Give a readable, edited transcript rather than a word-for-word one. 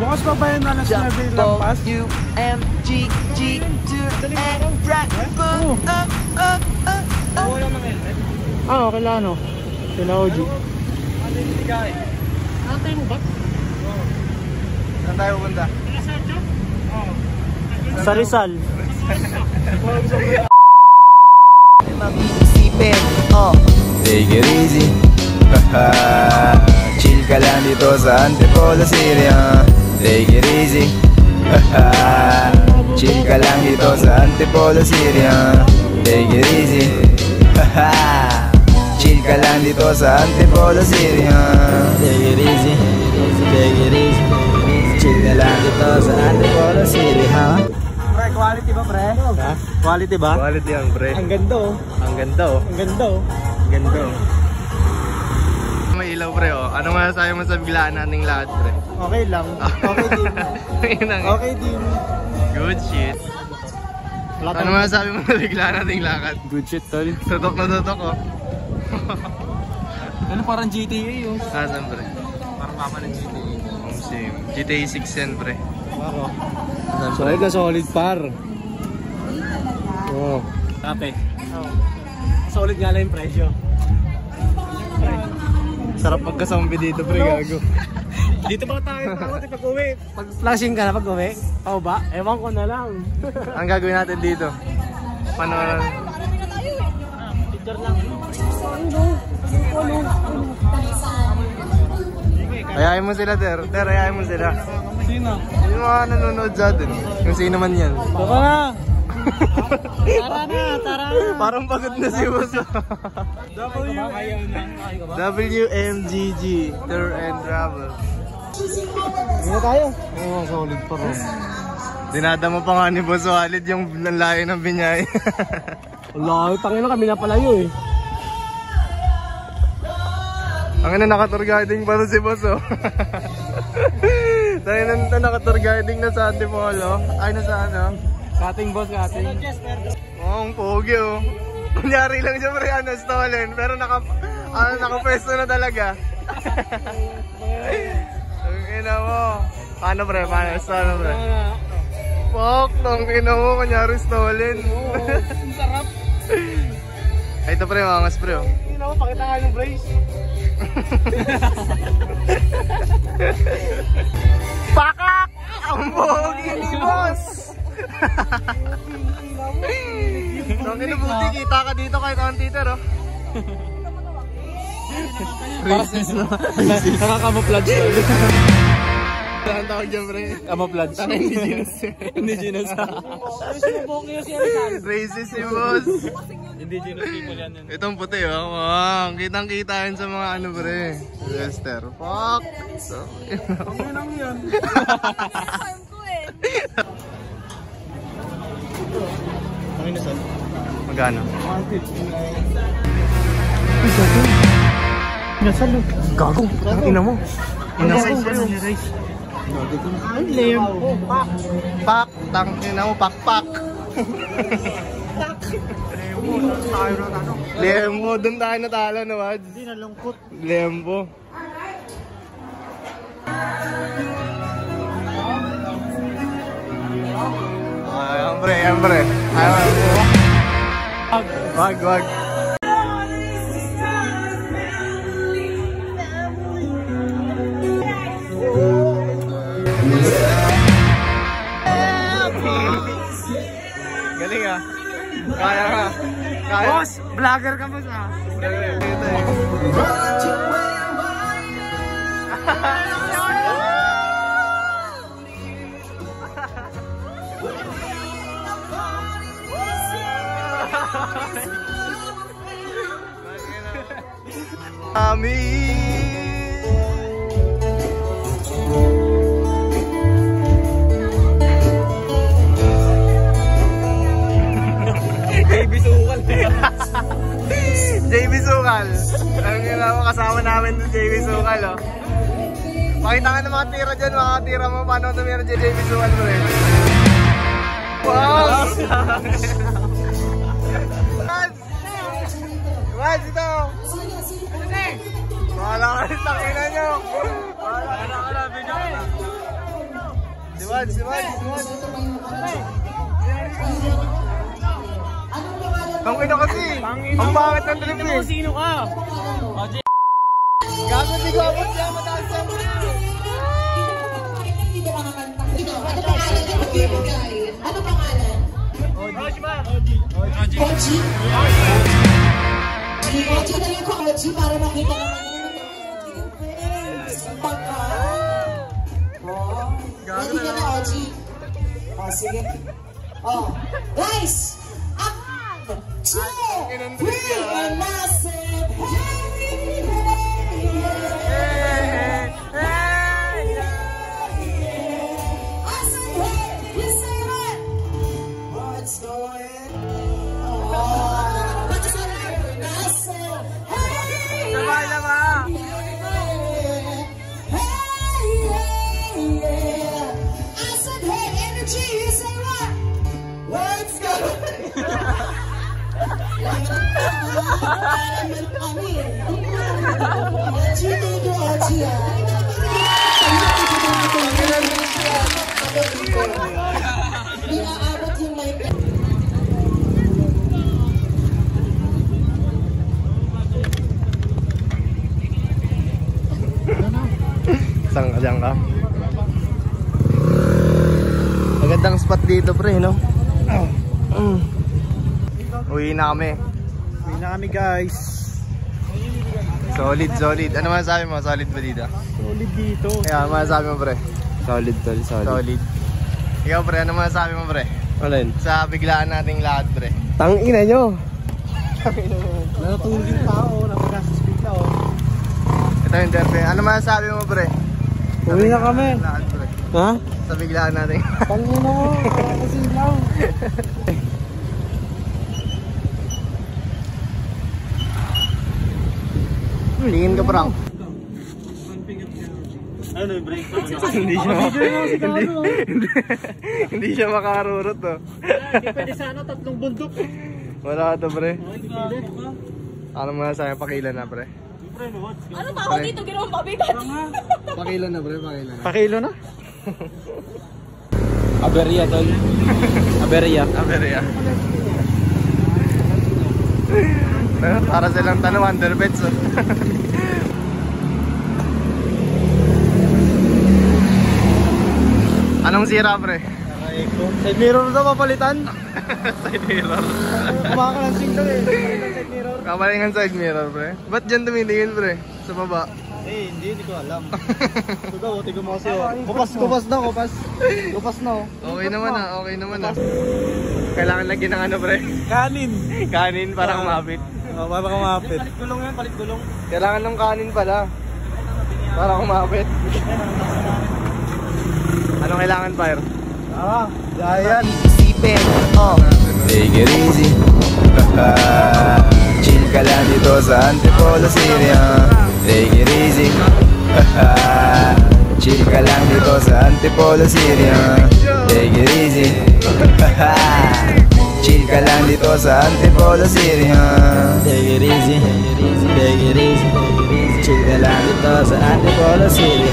Bukas pa ba yun na nag-survey lampas? Wala ng helmet. Ah, okay lang ano. Sila OG. Ano yung bigay? Antay mo ba? Saan tayo pupunta? Sa Rizal. Isipin, take it easy. Chill ka lang dito sa Antipolo City, take it easy. Chill ka lang dito sa Antipolo City, take it easy. Chill ka lang dito sa Antipolo City, take it easy. Take it easy. Chill ka lang dito sa Antipolo City, Pre, quality ba pre? Ha? Quality ba? Quality yan, pre. Ang ganda oh. Ang ganda oh. Ang ganda oh. Ang ganda oh. May ilaw, pre oh. Ano masasabi mo sa biglaan nating lahat, pre? Okay lang. Okay din. Okay din. Good shit. Ano masasabi mo sa biglaan nating lakad? Good shit, tol. Tutok na tutok oh. Ano parang GTA oh. Saan, pre? Parang mama ng GTA. Same. GTA 6 yan, pre. Bako. Solid na solid par. Oh. Kape. Oh. Solid nga lang yung presyo. Sarap pagka-zombie dito, pre, gago. Dito ba tayo pag-uwi? Pag flashing ka na pag-uwi? Oo ba? Ewan ko na lang. Ang gagawin natin dito? Paano? Picture lang. Ayayin mo sila, Ter. Ter, ayayin mo sila. Sino? Yung mga nanonood sa atin. Kung sino man yan. Baka na! Tara na! Tara na! Parang pagod na si Boso. WMGG Tour and Travel. Hindi tayo. Oo, solid pa rin. Dinadama pa nga ni Boso Walid yung layo ng Binyay. Wala, tangina kami na palayo eh. Ang ina, naka-tour guiding pa si Boso. Tayo na naka-tour guiding na sa Antipolo. Ay, na sa ano? Cutting boss, cutting. Oh, ang pogi oh. Kunyari lang siya, pre, stolen. Pero nakapwesto na talaga. Ang ina mo. Paano, pre? Paano? Paano, pre? Fuck, ang ina mo. Kunyari stolen. Ang sarap. Ay, ito, pre, mangas, pre oh. Ina mo, pakita nga yung brace. Pakak! Ang pogi ni boss! Ang inabuti, kita ka dito kahit ang titer oh. Racist no? Nakaka-camouflage to. Saan tawag dyan, pre? Camouflage. Indigenous. Indigenous. Racist si boss. Indigenous people yan. Itong puti oh. Wow, kitang-kita yun sa mga ano, pre. Wester. Fuck! So, Ang lang yan. ang inasal? Magano? Inasal no? Gago! Ang ina mo! Inasal sa'yo! Ang lempo. Pak! Pak! Tang ina mo! Pak-pak! Lembo! Doon tayo natalo na, Wads. Hindi nalungkot. Lembo! Ayan, pre! Ayan, pre! Wag! Wag! Galing ah. Kaya ka. Kaya. Boss! Vlogger ka boss ah. JB Sukal. JB Sukal. Ang ina mo, kasama namin si JB Sukal oh. Pakita nga ng mga tira dyan, mga tira mo. Paano tumira dyan JB Sukal mo rin? Wow! Wads, ito! Bahala ka rin, takina nyo! Bahala ka na, video ka na. Si Mads. Ang ina kasi. Ang pangit ng trip eh. Sino ka? Gago, di ko abot niya. Mataas sa mga. Ano pangalan? Oji. Oji na lang ko, Oji, para makita naman yung pagka. Ready ka na, Oji? Sige. Guys! Up! 2, 3, and massive! What's going on? Sabay na ba? I said, hey, energy, you say what? What's going Saan ka dyan ka? Magandang spot dito pre, no? Uwi na kami. Uwi na kami guys. Solid. Ano masasabi mo? Solid ba dito? Solid dito. Kaya masasabi mo pre? Solid. Solid. Ikaw pre, ano masasabi mo pre? Alin? Sa biglaan nating lahat pre. Tangina nyo. Natutulog yung tao, nakakasas bigla oh. Ito yung derby. Ano masasabi mo pre? Uwi na kami. Lahat pre. Ha? Sa biglaan nating. Pangino mo, nakakasilaw. Tingin ka parang. Ano yung break? Hindi siya makarurot to. Hindi pwede sana tatlong bundok. Wala to pre. Ano masasabi? Pakailan na pre. Ano tao dito? Ginawang mabigat. Pakailan na pre, pakailan na. Pakilo na? Aberia, tol. Aberia. Para silang talo, underbets oh. Anong sira pre? Side mirror na papalitan. Side mirror. Kumakalansing daw eh. Side mirror. Kamalingan side mirror pre. Ba't dyan tumitingin pre? Sa baba. Hindi ko alam. Ito daw, tignan mo kasi oh. Kupas na oh. Okay naman ah. Kailangan lagyan ng ano pre? Kanin para kumapit. Para kumapit. Palit gulong. Kailangan ng kanin pala. Para kumapit. Anong kailangan fire? Ayan. Isipin, take it easy. Chill ka lang dito sa Antipolo City, take it easy. Chill ka lang dito sa Antipolo City, take it easy. Chill ka lang dito sa Antipolo City, take it easy. Take it easy. Chill ka lang dito sa Antipolo City,